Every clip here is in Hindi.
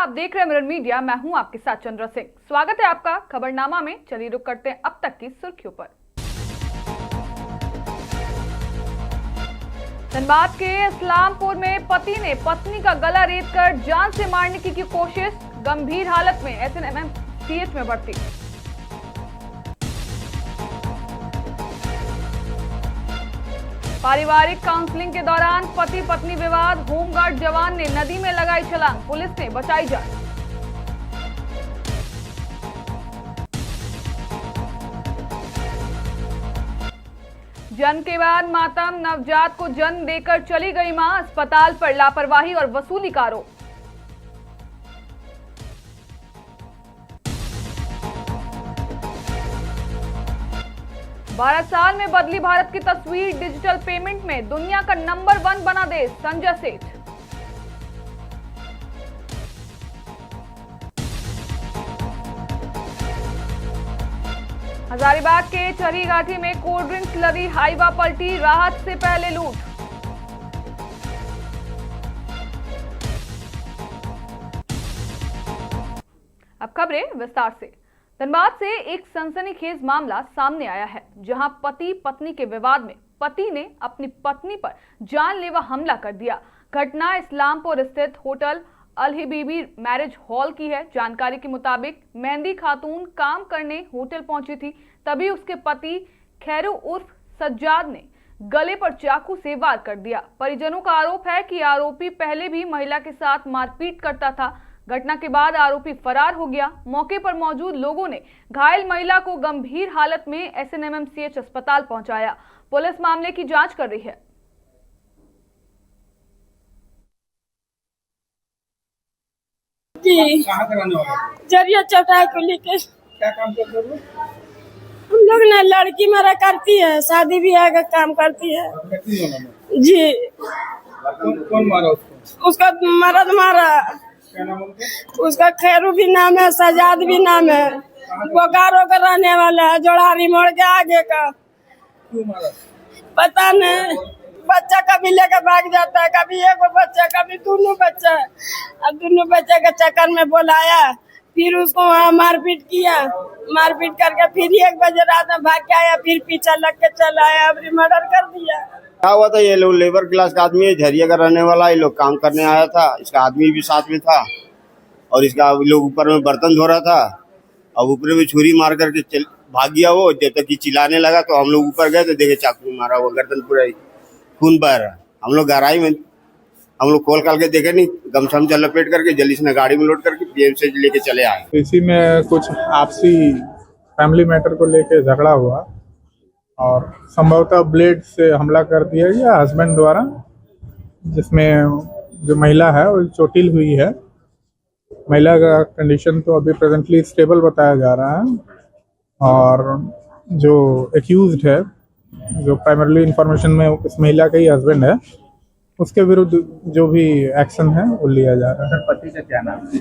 आप देख रहे हैं मिरर मीडिया। मैं हूं आपके साथ चंद्र सिंह। स्वागत है आपका खबरनामा में। चलिए रुक करते हैं अब तक की सुर्खियों पर। धनबाद के इस्लामपुर में पति ने पत्नी का गला रेतकर जान से मारने की कोशिश, गंभीर हालत में एसएनएमसीएच में भर्ती। पारिवारिक काउंसलिंग के दौरान पति पत्नी विवाद, होमगार्ड जवान ने नदी में लगाई छलांग, पुलिस ने बचाई जान। जन्म के बाद मातम, नवजात को जन्म देकर चली गई मां, अस्पताल पर लापरवाही और वसूली का आरोप। भारत साल में बदली भारत की तस्वीर, डिजिटल पेमेंट में दुनिया का नंबर 1 बना देश, संजय सेठ। हजारीबाग के चरी घाटी में कोल्ड ड्रिंक्स लदी हाईवा पलटी, राहत से पहले लूट। अब खबरें विस्तार से। धनबाद से एक सनसनीखेज मामला सामने आया है, जहां पति पत्नी के विवाद में पति ने अपनी पत्नी पर जानलेवा हमला कर दिया। घटना इस्लामपुर स्थित होटल अल हबीबी मैरिज हॉल की है। जानकारी के मुताबिक मेहंदी खातून काम करने होटल पहुंची थी, तभी उसके पति खैरू उर्फ सज्जाद ने गले पर चाकू से वार कर दिया। परिजनों का आरोप है कि आरोपी पहले भी महिला के साथ मारपीट करता था। घटना के बाद आरोपी फरार हो गया। मौके पर मौजूद लोगों ने घायल महिला को गंभीर हालत में एसएनएमसीएच अस्पताल पहुंचाया। पुलिस मामले की जांच कर रही है। जी कहाँ कराने वाला जरिया चौटाई को लेकर क्या काम करते हो? हम लोग ना लड़की मेरा करती है, शादी ब्याह का काम करती है जी। कौन मारा उसको? उसका मर्द मारा। क्या नाम है उसका? खैरू भी नाम है, सजाद भी नाम है। बोकारो का रहने वाला है, जोड़ारी मोड़ के आगे का। क्यों मारा पता नहीं। बच्चा कभी लेकर भाग जाता है, कभी एक बच्चा कभी दोनों बच्चा। अब दोनों बच्चे के चक्कर में बुलाया, फिर उसको वहाँ मारपीट किया। मारपीट करके फिर 1 बजे रात में भाग के आया, फिर पीछा लग के चला आया, अब मर्डर कर दिया। क्या हुआ था? ये लोग लेबर क्लास का आदमी है, झरिया का रहने वाला। ये लोग काम करने आया था, इसका आदमी भी साथ में था और इसका लोग ऊपर में बर्तन धो रहा था। अब ऊपर में छुरी मार करके भाग गया वो। जब तक कि चिल्लाने लगा तो हम लोग ऊपर गए तो देखे चाकू मारा, वो गर्दन पूरा खून बह रहा। हम लोग गहराई में हम लोग खोल के देखे नहीं, गमछम से लपेट करके जल्दी से गाड़ी में लोड करके पीएमसी लेके चले आए। इसी में कुछ आपसी फैमिली मैटर को लेके झगड़ा हुआ और संभवतः ब्लेड से हमला कर दिया गया हस्बैंड द्वारा, जिसमें जो महिला है वो चोटिल हुई है। महिला का कंडीशन तो अभी प्रेजेंटली स्टेबल बताया जा रहा है और जो एक्यूज्ड है, जो प्राइमरली इंफॉर्मेशन में इस महिला का ही हस्बैंड है, उसके विरुद्ध जो भी एक्शन है वो लिया जा रहा है। पति का क्या नाम है?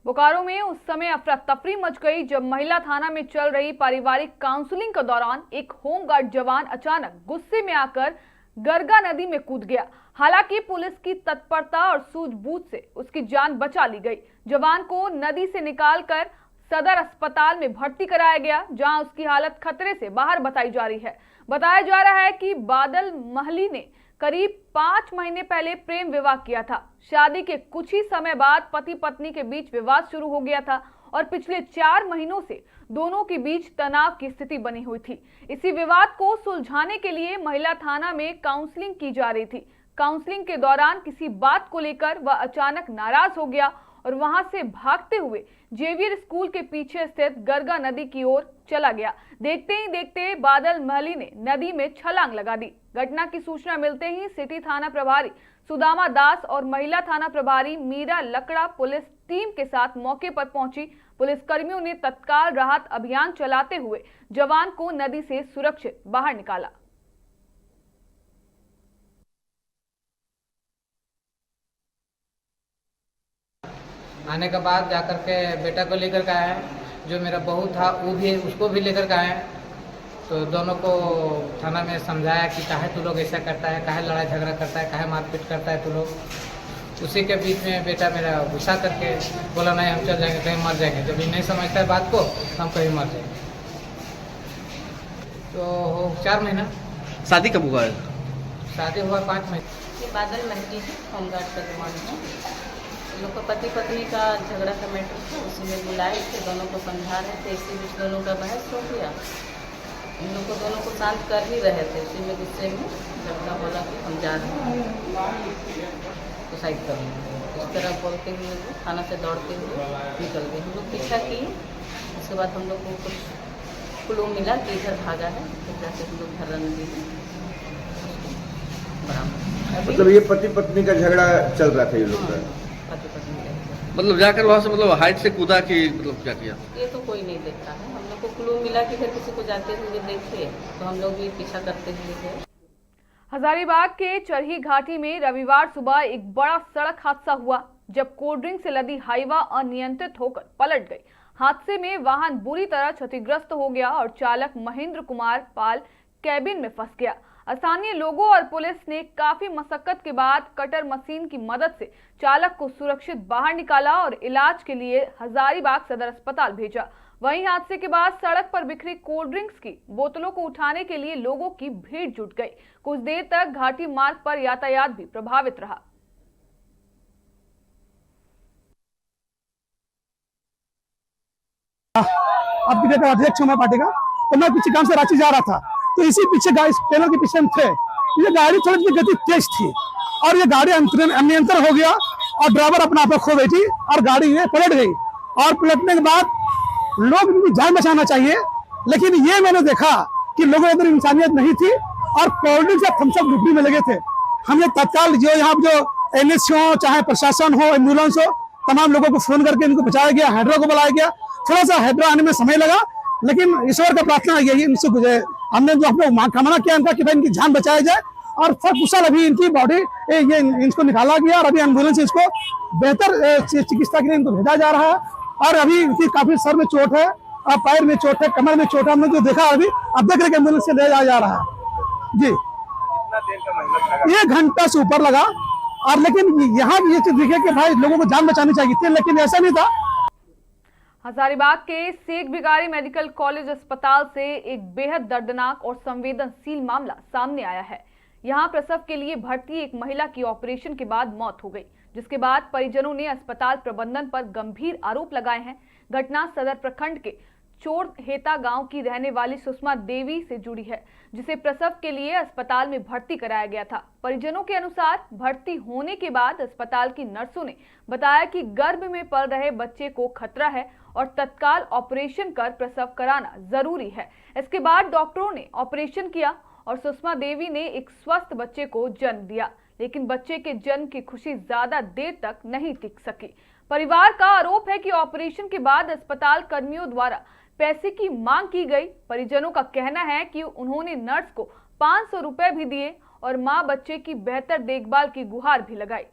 बोकारो में उस समय अफरा तफरी मच गई जब महिला थाना में चल रही पारिवारिक काउंसलिंग के दौरान एक होमगार्ड जवान अचानक गुस्से में आकर गरगा नदी में कूद गया। हालांकि पुलिस की तत्परता और सूझबूझ से उसकी जान बचा ली गई। जवान को नदी से निकालकर सदर अस्पताल में भर्ती कराया गया, जहां उसकी हालत खतरे से बाहर बताई जा रही है। बताया जा रहा है कि बादल महली ने करीब 5 महीने पहले प्रेम विवाह किया था। शादी के कुछ ही समय बाद पति पत्नी के बीच विवाद शुरू हो गया था और पिछले 4 महीनों से दोनों के बीच तनाव की स्थिति बनी हुई थी। इसी विवाद को सुलझाने के लिए महिला थाना में काउंसलिंग की जा रही थी। काउंसलिंग के दौरान किसी बात को लेकर वह अचानक नाराज हो गया और वहां से भागते हुए जेवियर स्कूल के पीछे स्थित गरगा नदी की ओर चला गया। देखते ही देखते बादल महली ने नदी में छलांग लगा दी। घटना की सूचना मिलते ही सिटी थाना प्रभारी सुदामा दास और महिला थाना प्रभारी मीरा लकड़ा पुलिस टीम के साथ मौके पर पहुंची। पुलिस कर्मियों ने तत्काल राहत अभियान चलाते हुए जवान को नदी से सुरक्षित बाहर निकाला। आने के बाद जाकर के बेटा को लेकर के आए, जो मेरा बहू था वो भी उसको भी लेकर के आए। तो दोनों को थाना में समझाया कि काहे तू लोग ऐसा करता है, काहे लड़ाई झगड़ा करता है, काहे मारपीट करता है तू लोग। उसी के बीच में बेटा मेरा गुस्सा करके बोला नहीं हम चल जाएंगे, कहीं मर जाएंगे। जब ये नहीं समझता है बात को हम कहीं मर जाएंगे। तो 4 महीना। शादी कब हुआ है? शादी हुआ 5 महीने। ये बादल महती है, होमगार्ड का जवान है। इन लोग का पति पत्नी का झगड़ा का मैटर था, उसी में बुलाए थे, दोनों को समझा रहे थे। इसी बीच दोनों का बहस हो गया। इन लोग को दोनों को शांत कर ही रहे थे, उसी में गुस्से में झगड़ा बोला कि हम जा रहे हैं सुसाइड करने। इस तरह बोलते हुए वो थाना से दौड़ते हुए निकल गए। हम लोग पीछा किए, उसके बाद हम लोग को कुछ क्लू मिला कि इधर भागा है, तो जाके हम लोग धर्रा नदी में बरामद। मतलब ये पति पत्नी का झगड़ा चल रहा था ये लोग का? पति पत्नी का। मतलब जाकर वहाँ से मतलब हाइट से कूदा कि मतलब क्या किया? ये तो कोई नहीं देखता है। हम लोग को क्लू मिला कि फिर किसी को जाते हुए देखे, तो हम लोग भी पीछा करते हुए गए। हजारीबाग के चरही घाटी में रविवार सुबह एक बड़ा सड़क हादसा हुआ, जब कोल्ड ड्रिंक से लदी हाइवा अनियंत्रित होकर पलट गई। हादसे में वाहन बुरी तरह क्षतिग्रस्त हो गया और चालक महेंद्र कुमार पाल कैबिन में फंस गया। स्थानीय लोगों और पुलिस ने काफी मशक्कत के बाद कटर मशीन की मदद से चालक को सुरक्षित बाहर निकाला और इलाज के लिए हजारीबाग सदर अस्पताल भेजा। वहीं हादसे के बाद सड़क पर बिखरी कोल्ड ड्रिंक्स की बोतलों को उठाने के लिए लोगों की भीड़ जुट गई। कुछ देर तक घाटी मार्ग पर यातायात भी प्रभावित रहा। अब विजय का अध्यक्ष हूँ मैं पार्टी का, तो मैं पीछे काम से रांची जा रहा था, तो इसी पीछे गाड़ी टेलर के पीछे हम थे। ये गाड़ी थोड़ी सी गति तेज थी और ये गाड़ी अनियंत्रण हो गया और ड्राइवर अपना आप खो बैठी और गाड़ी ये पलट गई। और पलटने के बाद लोग इनकी जान बचाना चाहिए, लेकिन ये मैंने देखा कि लोगों के अंदर इंसानियत नहीं थी और कोल्ड ड्रिंक से थम्स अप लूटने में लगे थे। हमने तत्काल जो यहाँ जो NS हो, चाहे प्रशासन हो, एम्बुलेंस हो, तमाम लोगों को फोन करके इनको बचाया गया, हाइड्रा को बुलाया गया। थोड़ा सा हाइड्रा आने में समय लगा, लेकिन ईश्वर का प्रार्थना यही इनसे गुजरे। हमने जो अपने कामना किया इनका कि भाई इनकी जान बचाया जाए और कुशल अभी इनकी बॉडी ये इनको निकाला गया और अभी एम्बुलेंस से इसको बेहतर चिकित्सा के लिए इनको भेजा जा रहा है। और अभी इनकी काफी सर में चोट है और पैर में चोट है, कमर में चोट है। हमने जो देखा अभी अब देख रहे एम्बुलेंस से ले जाया जा रहा है जी। 1 घंटा से ऊपर लगा और लेकिन यहाँ ये चीज दिखे कि भाई लोगों को जान बचानी चाहिए थी, लेकिन ऐसा नहीं था। हजारीबाग के शेख भिखारी मेडिकल कॉलेज अस्पताल से एक बेहद दर्दनाक और संवेदनशील मामला सामने आया है। यहां प्रसव के लिए भर्ती एक महिला की ऑपरेशन के बाद मौत हो गई, जिसके बाद परिजनों ने अस्पताल प्रबंधन पर गंभीर आरोप लगाए हैं। घटना सदर प्रखंड के चोरहेता गांव की रहने वाली सुषमा देवी से जुड़ी है, जिसे प्रसव के लिए अस्पताल में भर्ती कराया गया था। परिजनों के अनुसार भर्ती होने के बाद अस्पताल की नर्सों ने बताया कि गर्भ में पल रहे बच्चे को खतरा है और तत्काल ऑपरेशन कर प्रसव कराना जरूरी है। इसके बाद डॉक्टरों ने ऑपरेशन किया और सुषमा देवी ने एक स्वस्थ बच्चे को जन्म दिया, लेकिन बच्चे के जन्म की खुशी ज्यादा देर तक नहीं टिक सकी। परिवार का आरोप है कि ऑपरेशन के बाद अस्पताल कर्मियों द्वारा पैसे की मांग की गई। परिजनों का कहना है कि उन्होंने नर्स को 500 रुपए भी दिए और मां बच्चे की बेहतर देखभाल की गुहार भी लगाई।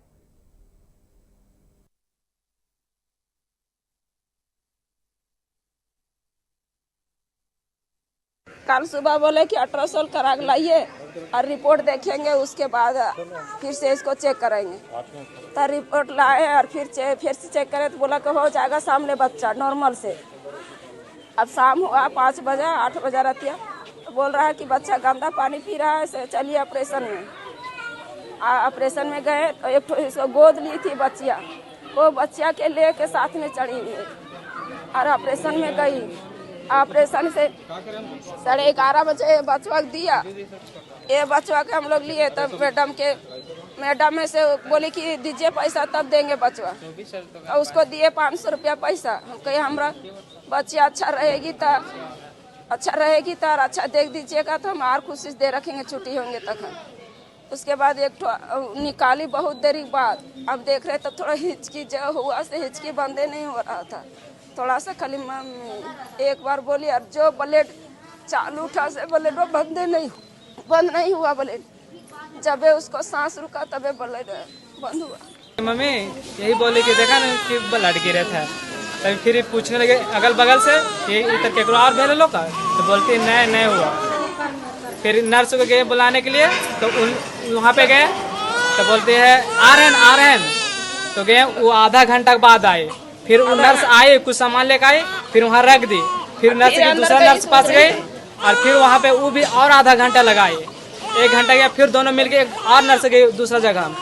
कल सुबह बोले कि अल्ट्रासाउंड करा के लाइए और रिपोर्ट देखेंगे, उसके बाद फिर से इसको चेक करेंगे। तो रिपोर्ट लाए और फिर से चेक करें तो बोला कि हो जाएगा सामने बच्चा नॉर्मल से। अब शाम हुआ 5 बजे 8 बजे रहती है, तो बोल रहा है कि बच्चा गंदा पानी पी रहा है, से चलिए ऑपरेशन में। ऑपरेशन में गए तो एक इसको गोद ली थी बच्चिया, वो बच्चिया के ले के साथ में चढ़ी हुई और ऑपरेशन में गई। ऑपरेशन से 11:30 बजे बचवा दिया। ये बचवा के हम लोग लिए तब मैडम में से बोली कि दीजिए पैसा तब देंगे बचवा, और उसको दिए 500 रुपया पैसा। हम कहे हमारा बच्ची अच्छा रहेगी तो अच्छा देख दीजिएगा तो हम और खुशी दे रखेंगे, छुट्टी होंगे तक। उसके बाद एक निकाली बहुत देरी बाद। अब देख रहे तो थोड़ा हिचकी जो हुआ से हिचकी बंदे नहीं हो रहा था, थोड़ा सा खाली एक बार बोली और जो ब्लेड चालू था से ब्लेड बंद नहीं हुआ ब्लेड। जब उसको सांस रुका तबे ब्लेड बंद हुआ। मम्मी यही बोली कि देखा ना कि ब्लड गिरा था, तभी फिर पूछने लगे अगल बगल से ये इधर केकरो और भेले लोग का, तो बोलती नहीं हुआ। फिर नर्स को गए बुलाने के लिए, तो वहाँ पे गए तो बोलते हैं आ रहे हैं। तो गए, वो आधा घंटा के बाद आए, फिर वो नर्स आए, कुछ सामान लेकर आए, फिर वहाँ रख दी, फिर नर्स के दूसरा नर्स पास गए और फिर वहाँ पे वो भी और आधा घंटा लगाए, 1 घंटा गया, फिर दोनों मिलके एक और नर्स गए दूसरा जगह,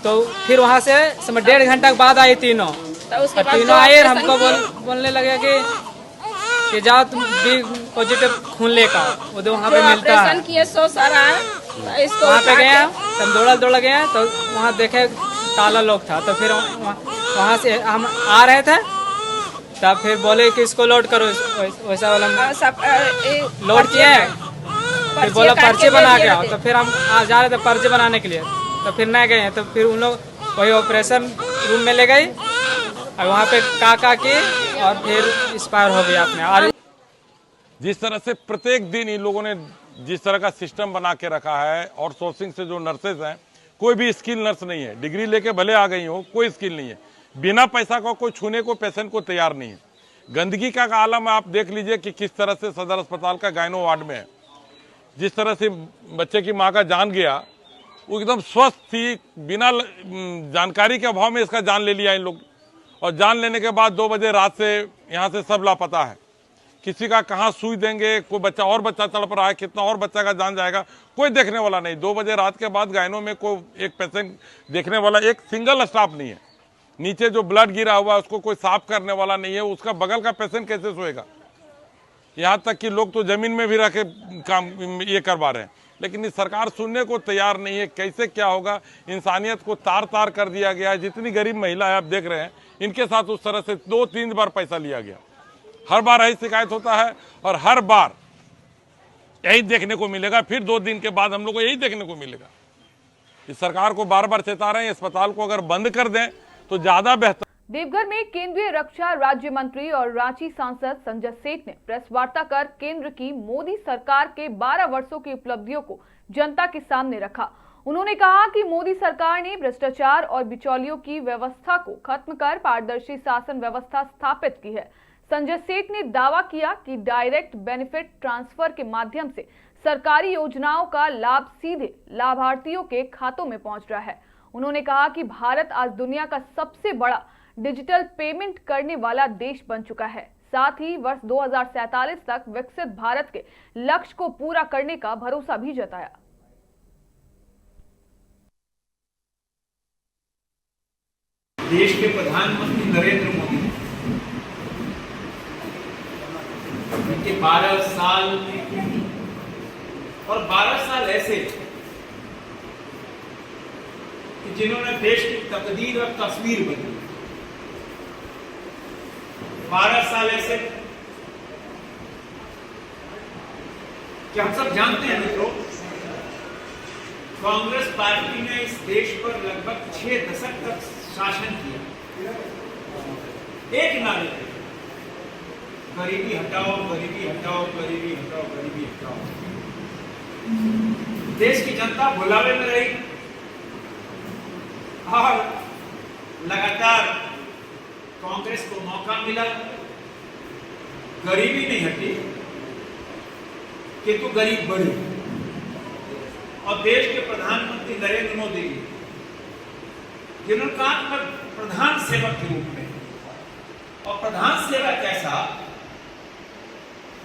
तो फिर वहाँ से समझ 1.5 घंटा के बाद आए तीनों, और तीनों आए और हमको बोलने लगे कि जाओ तुम बी पॉजिटिव खून लेकर, वो वहाँ पे मिलता है। वहाँ पे गए तब दौड़ा गए, तो वहाँ देखे ताला लॉक था, तो फिर वहाँ से हम आ रहे थे, तब फिर बोले कि इसको लोड करो, वैसा वाला लोड किए, फिर बोला पर्चे बना के आओ, तो फिर हम जा रहे थे पर्चे बनाने के लिए, तो फिर नहीं गए, तो फिर उन लोग वही ऑपरेशन रूम में ले गए और वहाँ पे का की और फिर एक्सपायर हो गया अपने। और जिस तरह से प्रत्येक दिन इन लोगों ने जिस तरह का सिस्टम बना के रखा है, और सोर्सिंग से जो नर्सेज हैं, कोई भी स्किल नर्स नहीं है, डिग्री लेके भले आ गई हो, कोई स्किल नहीं है, बिना पैसा का कोई छूने को पेशेंट को तैयार नहीं है। गंदगी का आलम आप देख लीजिए कि किस तरह से सदर अस्पताल का गायनो वार्ड में है, जिस तरह से बच्चे की माँ का जान गया, वो एकदम स्वस्थ थी, बिना जानकारी के अभाव में इसका जान ले लिया इन लोग, और जान लेने के बाद 2 बजे रात से यहाँ से सब लापता है। किसी का कहाँ सुई देंगे, कोई बच्चा और बच्चा तड़प रहा है, कितना और बच्चा का जान जाएगा, कोई देखने वाला नहीं। 2 बजे रात के बाद गायनों में कोई एक पेशेंट देखने वाला, एक सिंगल स्टाफ नहीं है। नीचे जो ब्लड गिरा हुआ है उसको कोई साफ करने वाला नहीं है, उसका बगल का पेशेंट कैसे सोएगा। यहाँ तक कि लोग तो जमीन में भी रह के काम ये करवा रहे हैं, लेकिन इस सरकार सुनने को तैयार नहीं है। कैसे क्या होगा, इंसानियत को तार तार कर दिया गया है। जितनी गरीब महिला है आप देख रहे हैं, इनके साथ उस तरह से 2-3 बार पैसा लिया गया। हर बार यही शिकायत होता है और हर बार यही देखने को मिलेगा। फिर 2 दिन के बाद हम लोग को यही देखने को मिलेगा। इस सरकार को बार बार चेता रहे हैं, अस्पताल को अगर बंद कर दें तो ज्यादा बेहतर। देवघर में केंद्रीय रक्षा राज्य मंत्री और रांची सांसद संजय सेठ ने प्रेस वार्ता कर केंद्र की मोदी सरकार के 12 वर्षों की उपलब्धियों को जनता के सामने रखा। उन्होंने कहा कि मोदी सरकार ने भ्रष्टाचार और बिचौलियों की व्यवस्था को खत्म कर पारदर्शी शासन व्यवस्था स्थापित की है। संजय सेठ ने दावा किया कि डायरेक्ट बेनिफिट ट्रांसफर के माध्यम से सरकारी योजनाओं का लाभ सीधे लाभार्थियों के खातों में पहुंच रहा है। उन्होंने कहा कि भारत आज दुनिया का सबसे बड़ा डिजिटल पेमेंट करने वाला देश बन चुका है। साथ ही वर्ष 2047 तक विकसित भारत के लक्ष्य को पूरा करने का भरोसा भी जताया। देश के प्रधानमंत्री नरेंद्र मोदी इनके 12 साल और 12 साल ऐसे कि जिन्होंने देश की तकदीर और तस्वीर बदली। 12 साल ऐसे कि हम सब जानते हैं मित्रों, कांग्रेस पार्टी ने इस देश पर लगभग 6 दशक तक शासन किया। एक नारे थे, गरीबी हटाओ, गरीबी हटाओ, गरीबी हटाओ, गरीबी हटाओ। देश की जनता बुलावे में रही और लगातार कांग्रेस को मौका मिला। गरीबी नहीं हटी किंतु गरीब बढ़ी, और देश के प्रधानमंत्री नरेंद्र मोदी जिन्होंने कहा पर प्रधान सेवक के रूप में, और प्रधान सेवक कैसा,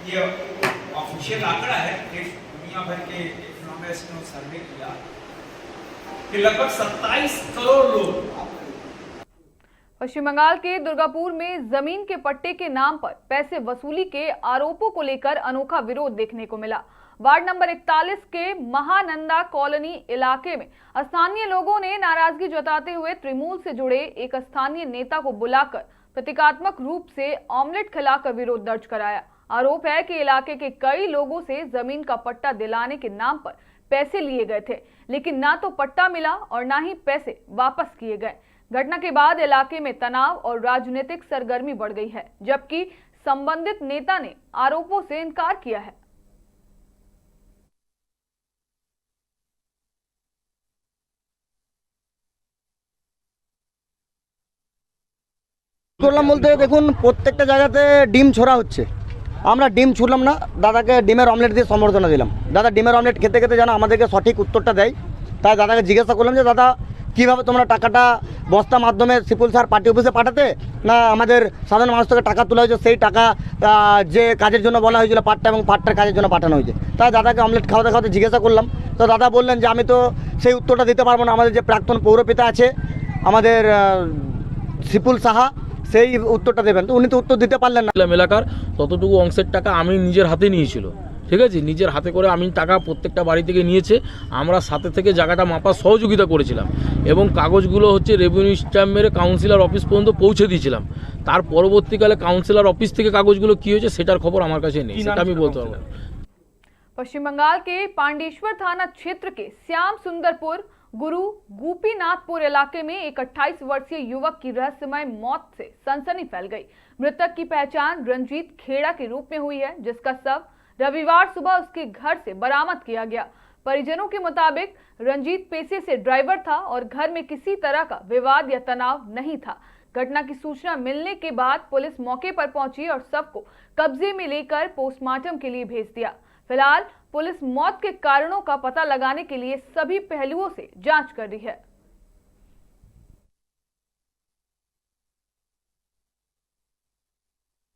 ये ऑफिशियल आंकड़ा है कि दुनिया भर के इकोनॉमिस्ट ने सर्वे किया कि लगभग 27 करोड़ लोग। पश्चिम बंगाल के दुर्गापुर में जमीन के पट्टे के नाम पर पैसे वसूली के आरोपों को लेकर अनोखा विरोध देखने को मिला। वार्ड नंबर 41 के महानंदा कॉलोनी इलाके में स्थानीय लोगों ने नाराजगी जताते हुए तृणमूल से जुड़े एक स्थानीय नेता को बुलाकर प्रतीकात्मक रूप से ऑमलेट खिलाकर विरोध दर्ज कराया। आरोप है कि इलाके के कई लोगों से जमीन का पट्टा दिलाने के नाम पर पैसे लिए गए थे, लेकिन ना तो पट्टा मिला और ना ही पैसे वापस किए गए। घटना के बाद इलाके में तनाव और राजनीतिक सरगर्मी बढ़ गई है, जबकि संबंधित नेता ने आरोपों से इनकार किया है। করলাম বলতে দেখুন, প্রত্যেকটা জায়গাতে ডিম ছোড়া হচ্ছে। আমরা ডিম ছুড়লাম না, দাদাকে ডিমের অমলেট দিয়ে সম্বর্ধনা দিলাম। দাদা ডিমের অমলেট খেতে খেতে যেন আমাদেরকে সঠিক উত্তরটা দেয়, তাই দাদাকে জিজ্ঞাসা করলাম যে দাদা কীভাবে তোমরা টাকাটা বস্তা মাধ্যমে সিপুল স্যার পার্টি অফিসে পাঠাতে, না আমাদের সাধারণ মানুষ থেকে টাকা তোলা হয়েছে, সেই টাকা যে কাজের জন্য বলা হয়েছিল পাট্টা এবং পাট্টার কাজের জন্য পাঠানো হয়েছে। তাই দাদাকে অমলেট খাওয়াতে খাওয়াতে জিজ্ঞাসা করলাম, তো দাদা বললেন যে আমি তো সেই উত্তরটা দিতে পারবো না, আমাদের যে প্রাক্তন পৌরপিতা আছে আমাদের সিপুল সাহা, সেই উত্তরটা দেবেন। তো উনি তো উত্তর দিতে পারলেন না। এলাকার ততটুকু অংশের টাকা আমি নিজের হাতে নিয়েছিল, ঠিক আছে, নিজের হাতে করে আমি টাকা প্রত্যেকটা বাড়ি থেকে নিয়েছে। আমরা সাথে থেকে জায়গাটা মাপার সহযোগিতা করেছিলাম এবং কাগজগুলো হচ্ছে রেভিনিউ স্ট্যাম্প মেরে কাউন্সিলর অফিস পর্যন্ত পৌঁছে দিয়েছিলাম। তার পরবর্তীকালে কাউন্সিলর অফিস থেকে কাগজগুলো কী হয়েছে সেটার খবর আমার কাছে নেই, সেটা আমি বলতে পারবো। पश्चिम बंगाल के पांडेश्वर थाना क्षेत्र के श्याम सुंदरपुर गुरु गोपीनाथपुर इलाके में एक 28 वर्षीय युवक की रहस्यमय मौत से सनसनी फैल गई। मृतक की पहचान रंजीत खेड़ा के रूप में हुई है, जिसका शव रविवार सुबह उसके घर से बरामद किया गया। परिजनों के मुताबिक रंजीत पेशे से ड्राइवर था और घर में किसी तरह का विवाद या तनाव नहीं था। घटना की सूचना मिलने के बाद पुलिस मौके पर पहुंची और शव को कब्जे में लेकर पोस्टमार्टम के लिए भेज दिया। फिलहाल पुलिस मौत के कारणों का पता लगाने के लिए सभी पहलुओं से जांच कर रही है।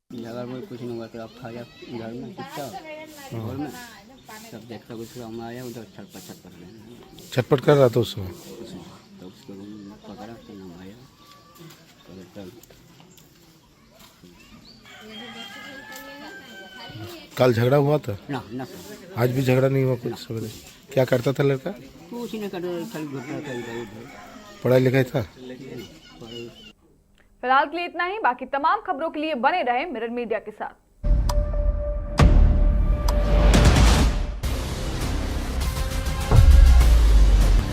घर में कुछ नहीं हुआ, तो अब था घर में चुपचाप घर में सब देखता कुछ हम आया उधर छटपट कर रहा था उसको। तो उसको पकड़ा फिर हम आया कल झगड़ा हुआ था? ना आज भी झगड़ा नहीं हुआ कुछ सवेरे? क्या करता था लड़का? कुछ नहीं करता, खाली घूमता था इधर उधर। पढ़ाई लिखाई था? फिलहाल के लिए इतना ही। बाकी तमाम खबरों के लिए बने रहें मिरर मीडिया के साथ।